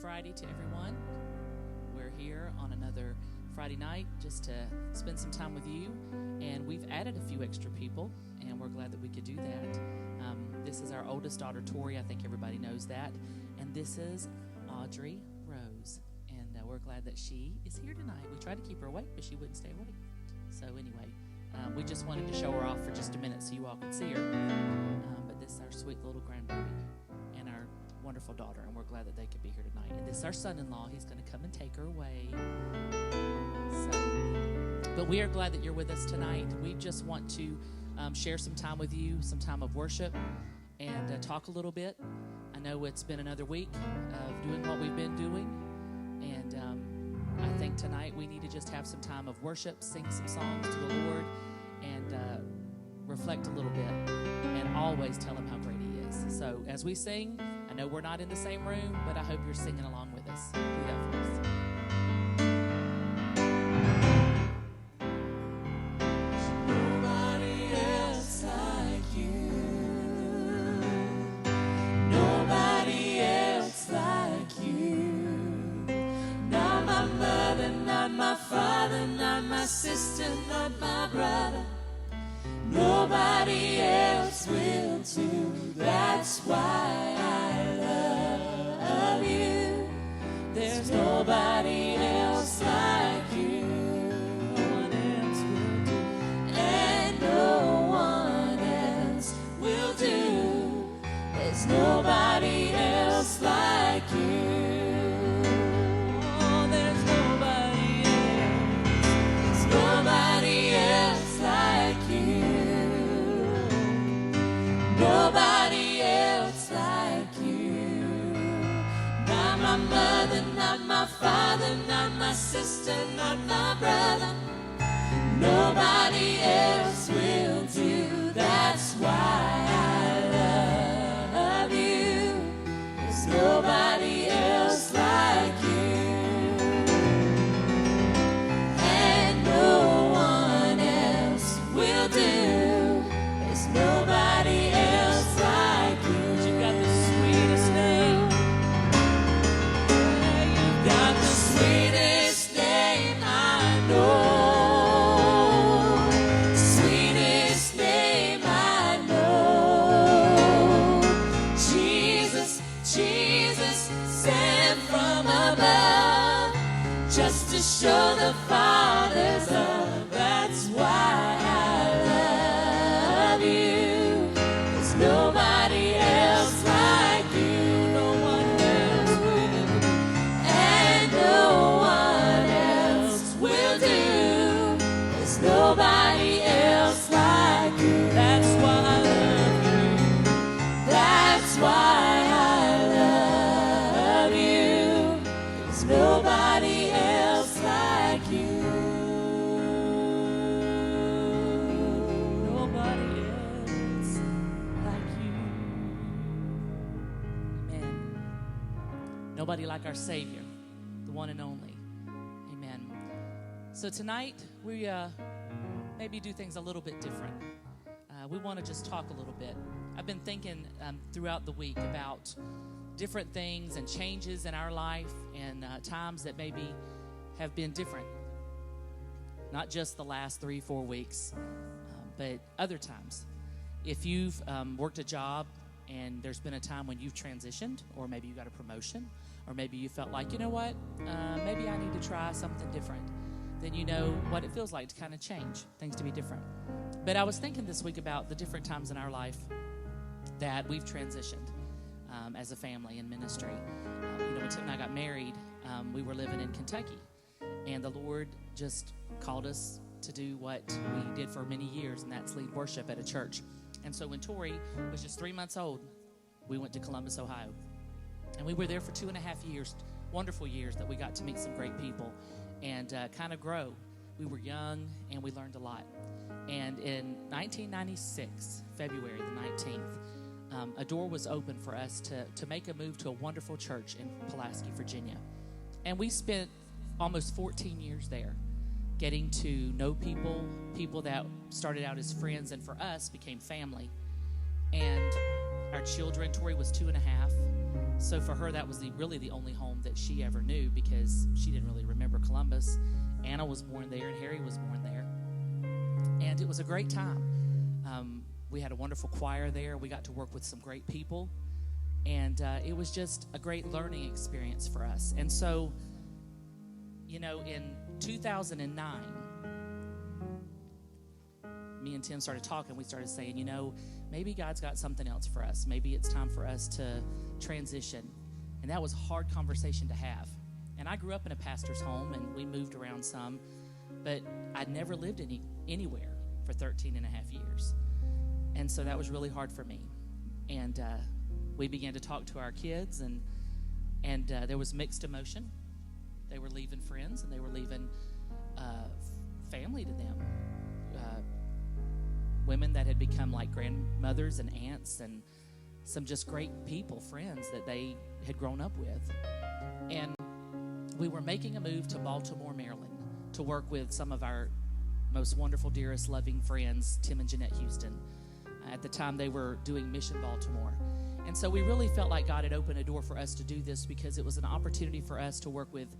Friday to everyone. We're here on another Friday night just to spend some time with you, and we've added a few extra people, and we're glad that we could do that. This is our oldest daughter, Tori. I think everybody knows that. And this is Audrey Rose, and we're glad that she is here tonight. We tried to keep her awake, but she wouldn't stay awake. So anyway, we just wanted to show her off for just a minute so you all could see her. But this is our sweet little grandbaby and our wonderful daughter, and we're glad that they could be here tonight. And this is our son-in-law. He's going to come and take her away. But we are glad that you're with us tonight. We just want to share some time with you, some time of worship, and talk a little bit. I know it's been another week of doing what we've been doing, and I think tonight we need to just have some time of worship, sing some songs to the Lord, and reflect a little bit, and always tell Him how great He is. So as we sing, I know we're not in the same room, but I hope you're singing along with us. Do that for us. Sister, not my brother. Nobody else will do. That's why I love you. There's nobody else like you. No one else will do. And no one else will do. There's nobody else like you. Nobody else like you. Not my mother, not my father, not my sister, not my brother. Nobody else will do. That's why I love you. There's nobody else like you. And no one else will do. There's nobody else. Show the Father's love. That's why I love you. There's nobody else like you. No one else will. And no one else will do. There's nobody else like you. That's why I love you. That's why I love you. There's nobody else like you. Nobody else like you. Amen. Nobody like our Savior, the one and only. Amen. So tonight, we maybe do things a little bit different. We want to just talk a little bit. I've been thinking throughout the week about different things and changes in our life and times that maybe have been different. Not just the last 3-4 weeks, but other times. If you've worked a job and there's been a time when you've transitioned, or maybe you got a promotion, or maybe you felt like, you know what, maybe I need to try something different, then you know what it feels like to kind of change, things to be different. But I was thinking this week about the different times in our life that we've transitioned as a family in ministry. When Tim and I got married, we were living in Kentucky, and the Lord just called us to do what we did for many years, and that's lead worship at a church. And so when Tori was just 3 months old, we went to Columbus, Ohio. And we were there for 2.5 years, wonderful years that we got to meet some great people and kind of grow. We were young, and we learned a lot. And in 1996, February the 19th, a door was open for us to make a move to a wonderful church in Pulaski, Virginia. And we spent almost 14 years there, getting to know people that started out as friends and for us became family. And our children, Tori was 2.5, So for her, that was really the only home that she ever knew, because she didn't really remember Columbus. Anna was born there, and Harry was born there. And it was a great time. We had a wonderful choir there. We got to work with some great people. And it was just a great learning experience for us. And so, you know, in 2009, me and Tim started talking. We started saying, you know, maybe God's got something else for us. Maybe it's time for us to transition. And that was a hard conversation to have. And I grew up in a pastor's home, and we moved around some, but I'd never lived anywhere for 13 and a half years. And so that was really hard for me. And we began to talk to our kids, and there was mixed emotion. They were leaving friends, and they were leaving family to them. Women that had become like grandmothers and aunts, and some just great people, friends that they had grown up with. And we were making a move to Baltimore, Maryland, to work with some of our most wonderful, dearest, loving friends, Tim and Jeanette Houston. At the time, they were doing Mission Baltimore. And so we really felt like God had opened a door for us to do this, because it was an opportunity for us to work with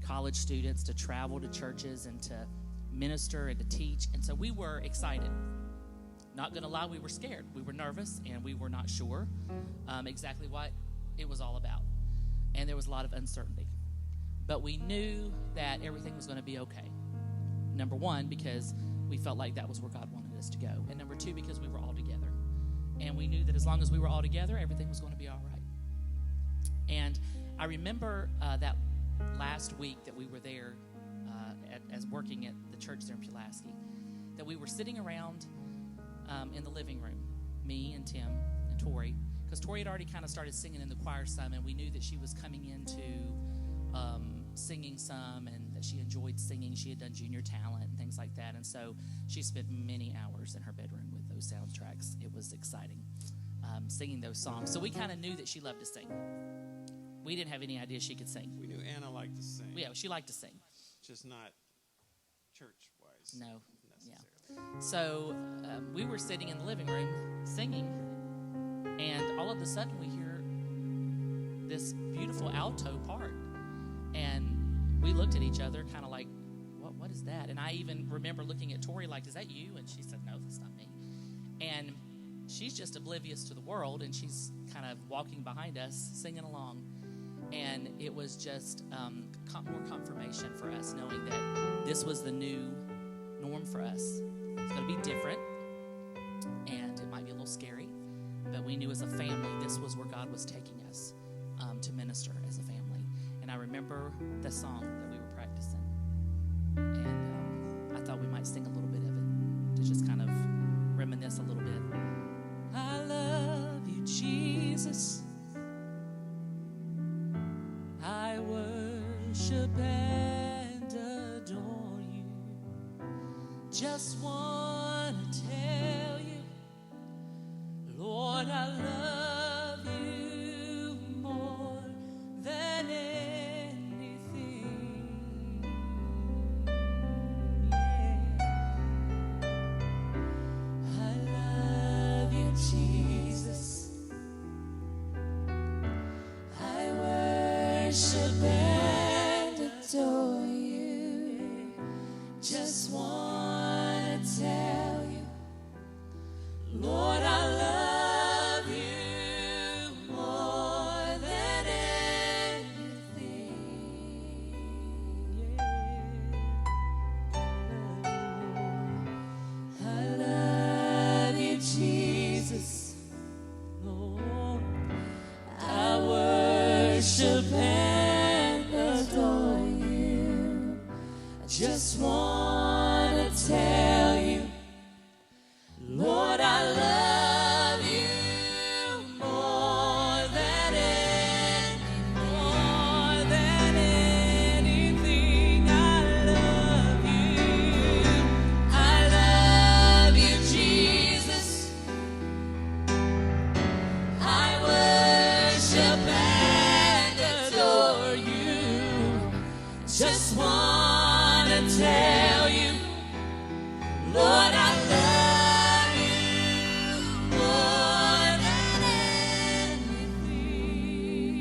college students, to travel to churches and to minister and to teach. And so we were excited. Not going to lie, we were scared. We were nervous, and we were not sure exactly what it was all about. And there was a lot of uncertainty. But we knew that everything was going to be okay. Number one, because we felt like that was where God wanted us to go. And number two, because we were all together. And we knew that as long as we were all together, everything was going to be all right. And I remember that last week that we were there as working at the church there in Pulaski, that we were sitting around in the living room, me and Tim and Tori, because Tori had already kind of started singing in the choir some, and we knew that she was coming into singing some, and that she enjoyed singing. She had done junior talent and things like that, and so she spent many hours in her bedroom with those soundtracks. It was exciting, singing those songs. So we kind of knew that she loved to sing. We didn't have any idea she could sing. We knew Anna liked to sing. Yeah, she liked to sing. Just not church-wise. No. Yeah. So we were sitting in the living room singing, and all of a sudden we hear this beautiful alto part. And we looked at each other kind of like, what is that? And I even remember looking at Tori like, is that you? And she said, no, that's not me. And she's just oblivious to the world, and she's kind of walking behind us, singing along. And it was just more confirmation for us, knowing that this was the new norm for us. It's going to be different, and it might be a little scary, but we knew as a family this was where God was taking us to minister as a family. And I remember the song that we were practicing, and I thought we might sing a little bit of it to just kind of reminisce a little bit. I love you, Jesus. I worship and adore you. Just want to tell you, Lord, I love you more than anything. Yeah. I love you, Jesus. I worship and adore you. Just want to tell you, Lord, I love you more than anything. Yeah. I love you, Jesus. Lord, I worship and adore you. I just want to tell you, Lord, I love you more than anything. I love you, Jesus. I worship and adore you. Just want to tell you, Lord, I love you more than anything.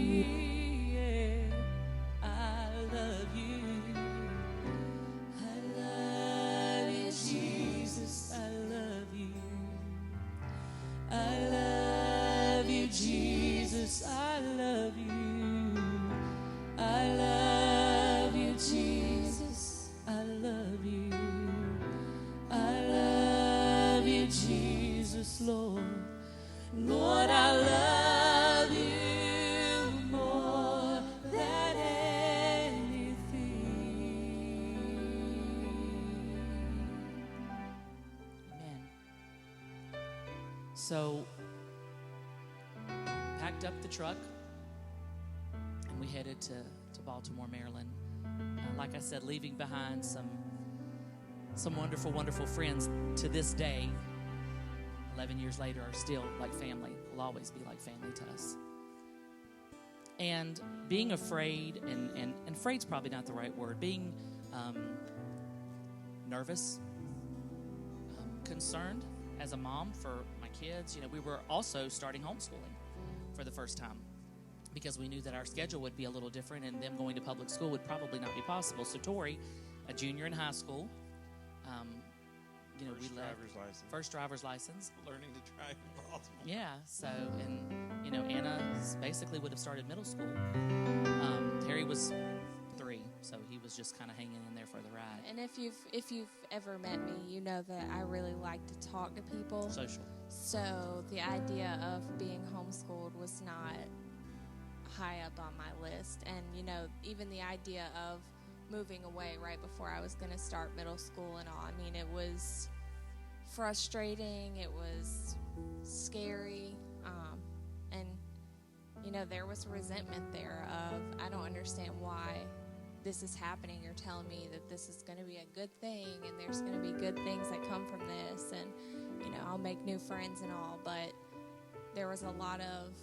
So, packed up the truck, and we headed to Baltimore, Maryland. Like I said, leaving behind some wonderful, wonderful friends to this day, 11 years later, are still like family, will always be like family to us. And being afraid, and afraid's probably not the right word, being nervous, concerned as a mom for my kids. You know, we were also starting homeschooling for the first time because we knew that our schedule would be a little different and them going to public school would probably not be possible. So Tori, a junior in high school, first driver's license. Learning to drive in Baltimore. Yeah, so, and, Anna basically would have started middle school. Harry was 3, so he was just kind of hanging in there for the ride. And if you've ever met me, you know that I really like to talk to people. Social. So the idea of being homeschooled was not high up on my list. And, even the idea of moving away right before I was going to start middle school and all, it was frustrating, it was scary, and there was resentment there of, I don't understand why this is happening. You're telling me that this is going to be a good thing and there's going to be good things that come from this, and I'll make new friends and all, but there was a lot of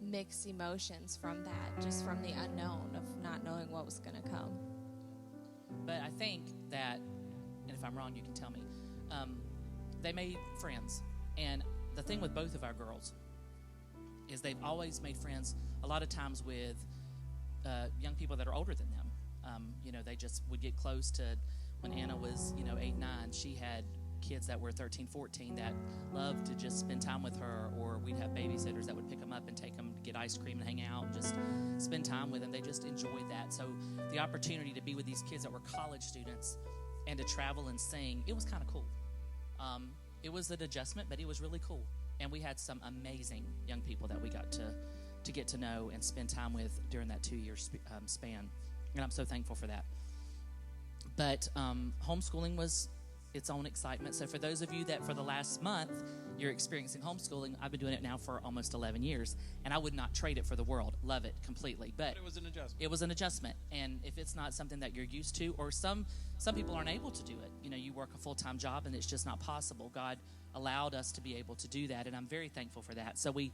mixed emotions from that, just from the unknown of not knowing what was going to come. But I think that, and if I'm wrong, you can tell me, they made friends. And the thing with both of our girls is they've always made friends a lot of times with young people that are older than them. They just would get close to, when Anna was, 8, 9, she had kids that were 13, 14 that loved to just spend time with her, or we'd have babysitters that would pick them up and take them to get ice cream and hang out and just spend time with them. They just enjoyed that. So the opportunity to be with these kids that were college students and to travel and sing, it was kind of cool. It was an adjustment, but it was really cool. And we had some amazing young people that we got to get to know and spend time with during that 2-year span. And I'm so thankful for that. But homeschooling was its own excitement. So for those of you that for the last month you're experiencing homeschooling, I've been doing it now for almost 11 years, and I would not trade it for the world. Love it completely. But it was an adjustment. It was an adjustment. And if it's not something that you're used to, or some people aren't able to do it, you work a full-time job and it's just not possible. God allowed us to be able to do that, and I'm very thankful for that. So we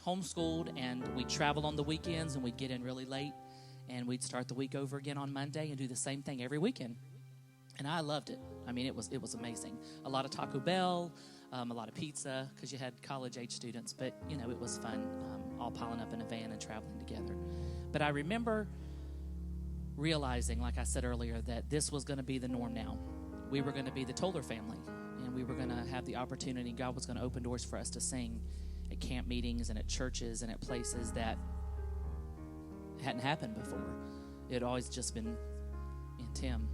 homeschooled, and we traveled on the weekends, and we'd get in really late, and we'd start the week over again on Monday and do the same thing every weekend. And I loved it. It was amazing. A lot of Taco Bell, a lot of pizza, because you had college-age students. But, it was fun, all piling up in a van and traveling together. But I remember realizing, like I said earlier, that this was going to be the norm now. We were going to be the Toller family, and we were going to have the opportunity. God was going to open doors for us to sing at camp meetings and at churches and at places that hadn't happened before. It had always just been in Tim.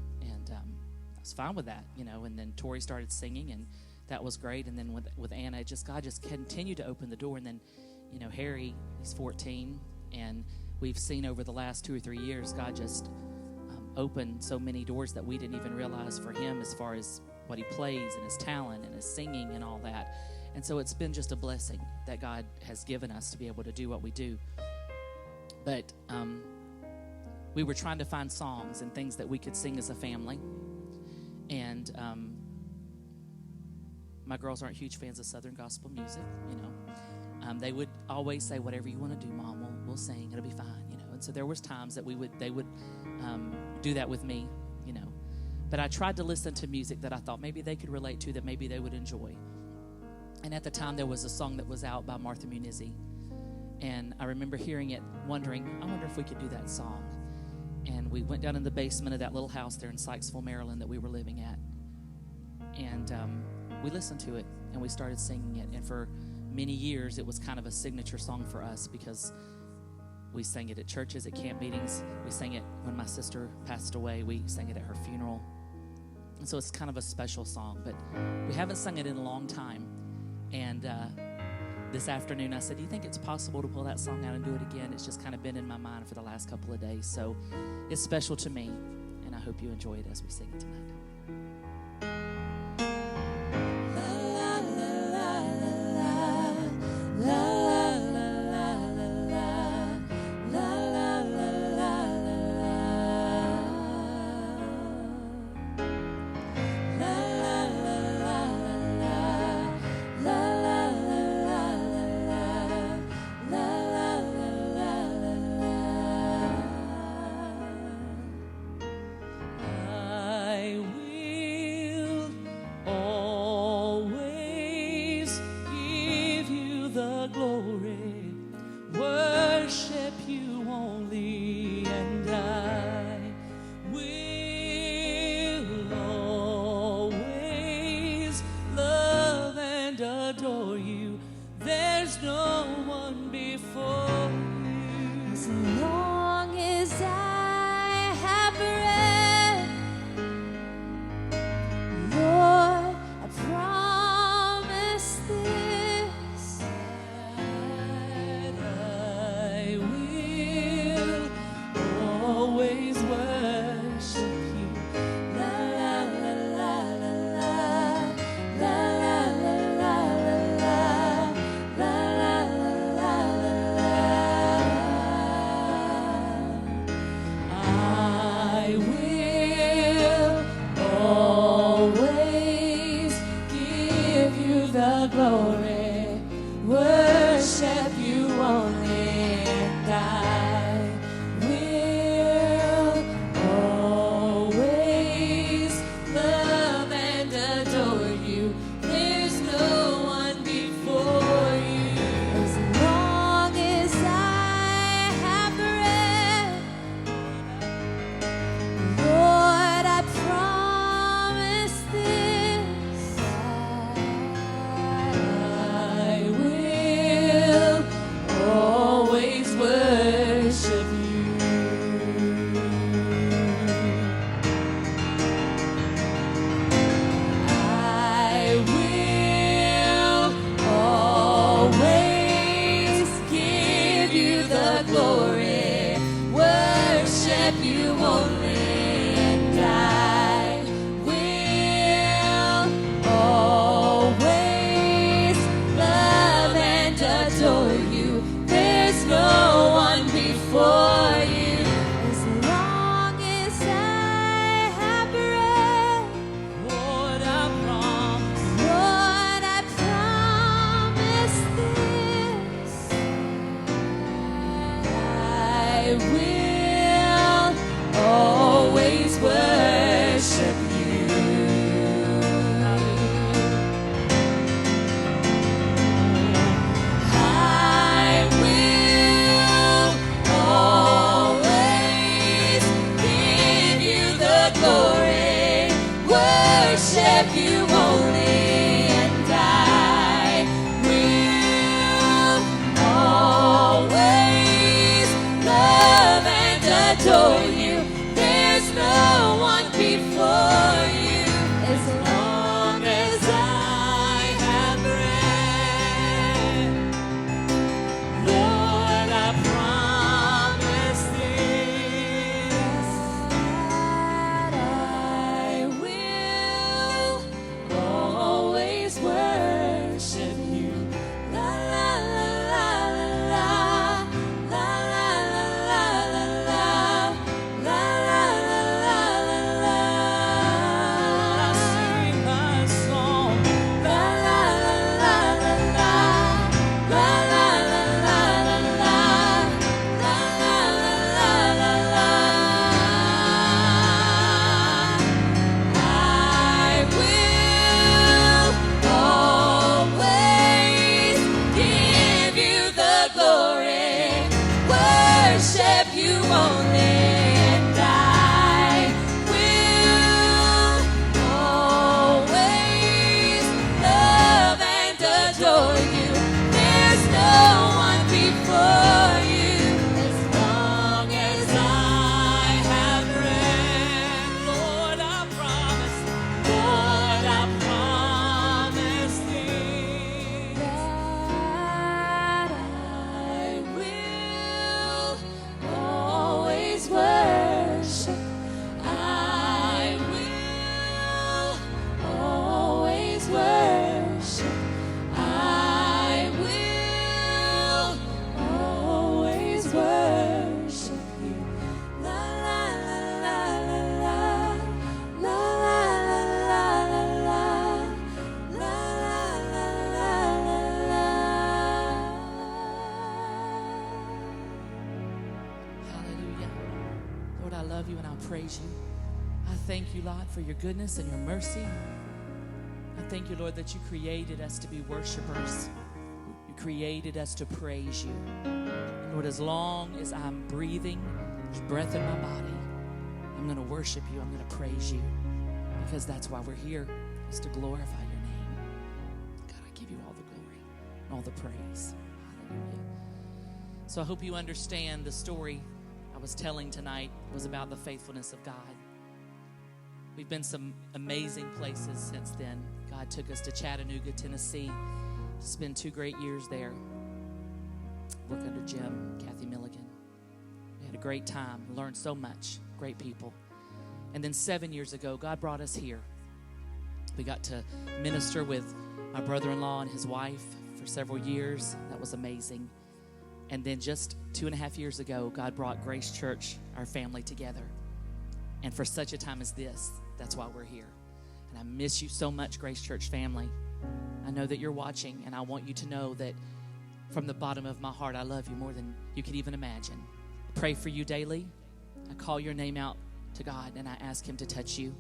I was fine with that, and then Tori started singing, and that was great. And then with Anna, God just continued to open the door. And then, Harry, he's 14, and we've seen over the last 2 or 3 years, God just opened so many doors that we didn't even realize for him, as far as what he plays and his talent and his singing and all that. And so it's been just a blessing that God has given us to be able to do what we do. But we were trying to find songs and things that we could sing as a family. And my girls aren't huge fans of Southern gospel music, They would always say, whatever you want to do, Mom, we'll sing. It'll be fine, And so there was times that they would do that with me, But I tried to listen to music that I thought maybe they could relate to, that maybe they would enjoy. And at the time, there was a song that was out by Martha Munizzi. And I remember hearing it, wondering, I wonder if we could do that song. And we went down in the basement of that little house there in Sykesville, Maryland, that we were living at. And we listened to it, and we started singing it. And for many years, it was kind of a signature song for us, because we sang it at churches, at camp meetings. We sang it when my sister passed away. We sang it at her funeral. And so it's kind of a special song. But we haven't sung it in a long time. And this afternoon, I said, do you think it's possible to pull that song out and do it again? It's just kind of been in my mind for the last couple of days. So it's special to me, and I hope you enjoy it as we sing it tonight. La, la, la, la, la. only, and I will always love and adore you. There's no one before you. As long as I have breath, Lord, I promise. Lord, I promise this. I will always worship you. I will always give you the glory, worship you only, and I will always love and adore you. There's no one before you. As long as I have breath, Lord, I promise this, that I will always worship you. La la la la la la la la la la la la la la. I sing my song. La la la la la la la la la la la la la la. I will always give you the glory, worship you only, and I will always love and adore you. There's no one before you. As long as I have breath, Lord, I promise. Lord, I promise thee that I will always worship. I will always worship. I will always worship you. La la la la la la la la la la la Hallelujah. Lord, I love you and I praise you. I thank you, Lord, for your goodness and your mercy. I thank you, Lord, that you created us to be worshipers. You created us to praise you. And Lord, as long as I'm breathing, there's breath in my body, I'm going to worship you. I'm going to praise you because that's why we're here, is to glorify your name. God, I give you all the glory and all the praise. Hallelujah. So I hope you understand the story I was telling tonight was about the faithfulness of God. We've been some amazing places since then. God took us to Chattanooga, Tennessee, to spend 2 great years there. Work under Jim, Kathy Milligan. We had a great time, learned so much, great people. And then 7 years ago, God brought us here. We got to minister with my brother-in-law and his wife for several years. That was amazing. And then just 2.5 years ago, God brought Grace Church, our family, together. And for such a time as this, that's why we're here. And I miss you so much, Grace Church family. I know that you're watching, and I want you to know that from the bottom of my heart, I love you more than you could even imagine. I pray for you daily. I call your name out to God, and I ask him to touch you.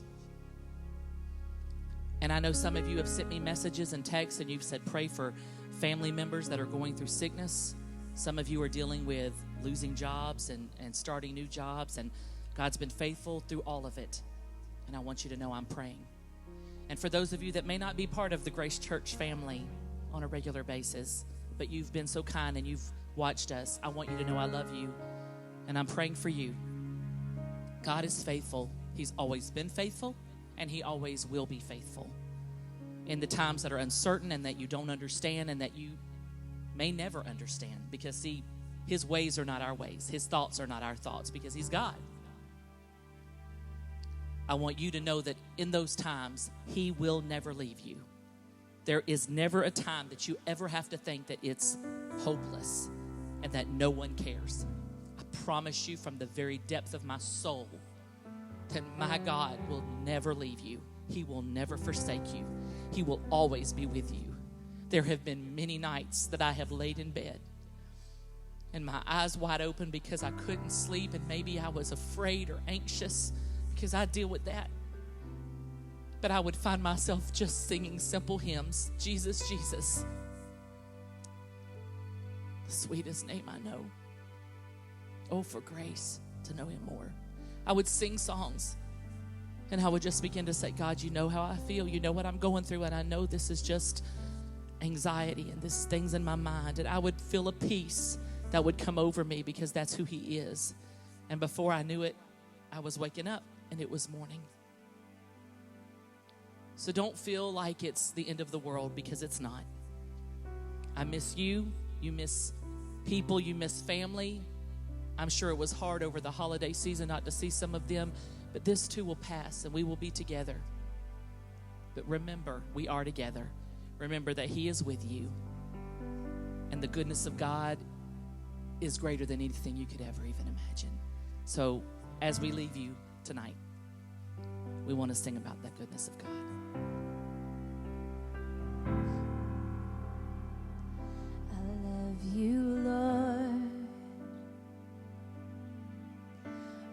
And I know some of you have sent me messages and texts, and you've said pray for family members that are going through sickness. Some of you are dealing with losing jobs and starting new jobs, and God's been faithful through all of it. And I want you to know I'm praying. And for those of you that may not be part of the Grace Church family on a regular basis, but you've been so kind and you've watched us, I want you to know I love you, and I'm praying for you. God is faithful. He's always been faithful, and he always will be faithful. In the times that are uncertain and that you don't understand and that you may never understand, because see, his ways are not our ways. His thoughts are not our thoughts, because he's God. I want you to know that in those times, He will never leave you. There is never a time that you ever have to think that it's hopeless and that no one cares. I promise you from the very depth of my soul that my God will never leave you. He will never forsake you. He will always be with you. There have been many nights that I have laid in bed and my eyes wide open because I couldn't sleep, and maybe I was afraid or anxious because I deal with that. But I would find myself just singing simple hymns. Jesus, Jesus, the sweetest name I know. Oh, for grace to know Him more. I would sing songs, and I would just begin to say, God, you know how I feel. You know what I'm going through, and I know this is just anxiety and this things in my mind. And I would feel a peace that would come over me because that's who He is. And before I knew it, I was waking up, and it was morning. So don't feel like it's the end of the world, because it's not. I miss you. You miss people. You miss family. I'm sure it was hard over the holiday season not to see some of them, but this too will pass, and we will be together. But remember, we are together. Remember that He is with you, and the goodness of God is greater than anything you could ever even imagine. So as we leave you tonight, we want to sing about that goodness of God. I love you, Lord.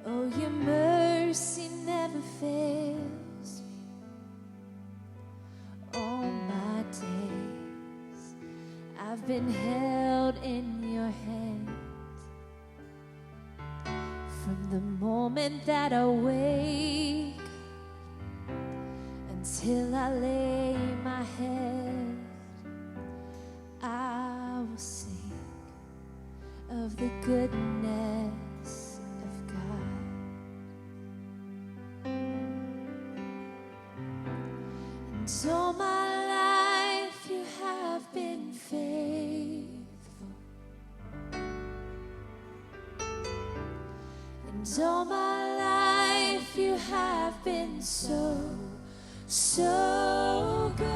Oh, your mercy never fails me. All my days I've been held in your hand. From the moment that I wake until I lay my head, I will sing of the goodness of God. And all my life you have been faithful. And all my life you have been so, so good.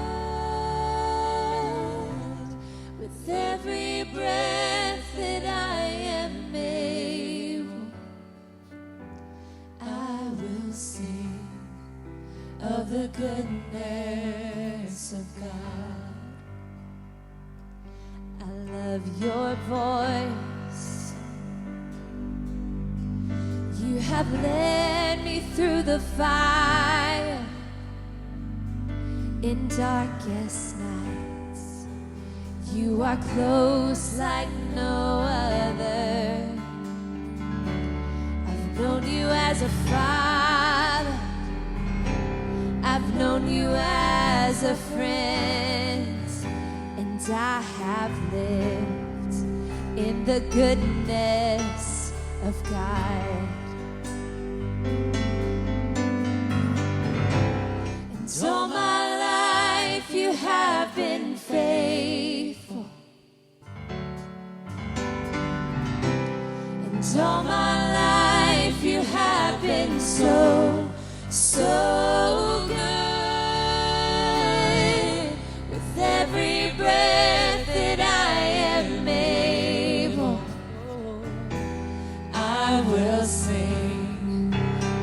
With every breath that I am able, I will sing of the goodness of God. I love your voice. You have led me through the fire in darkest nights. You are close like no other. I've known you as a father. I've known you as a friend. And I have lived in the goodness of God. And all my life you have been faithful. And all my life you have been so, so good. With every breath that I am able, I will sing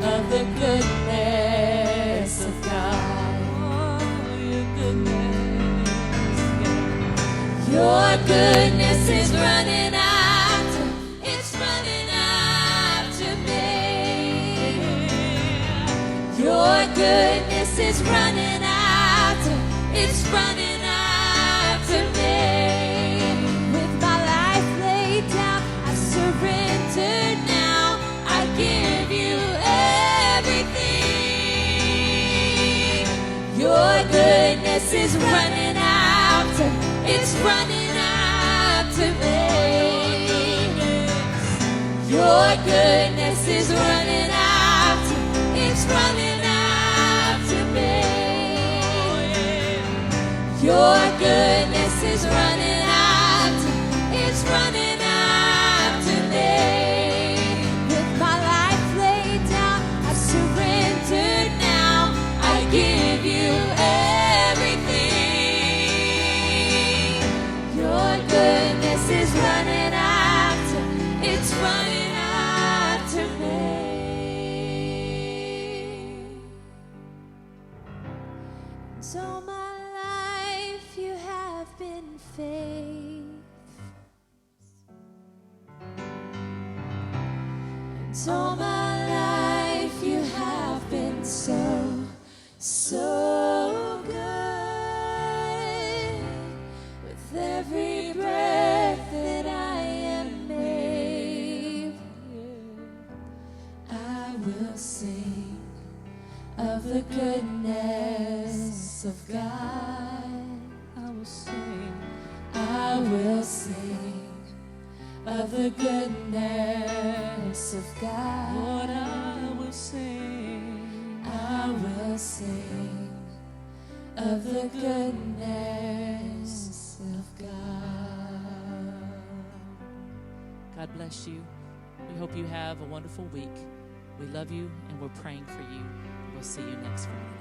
of the goodness of God. Oh, your goodness, God. Your goodness is running after, it's running after me. Your goodness is running after, it's running after me. With my life laid down, I surrender now. I give you everything. Your goodness is running after, it's running after me. Your goodness is running after, it's running after me. Your goodness is running after, it's running after me. With my life laid down, I surrender all my life you have been faithful. And all my life you have been so, so good. With every breath that I am able, I will sing of the goodness of God. I will sing. I will sing of the goodness of God. Lord, I will sing. I will sing of the goodness of God. God bless you. We hope you have a wonderful week. We love you and we're praying for you. We'll see you next week.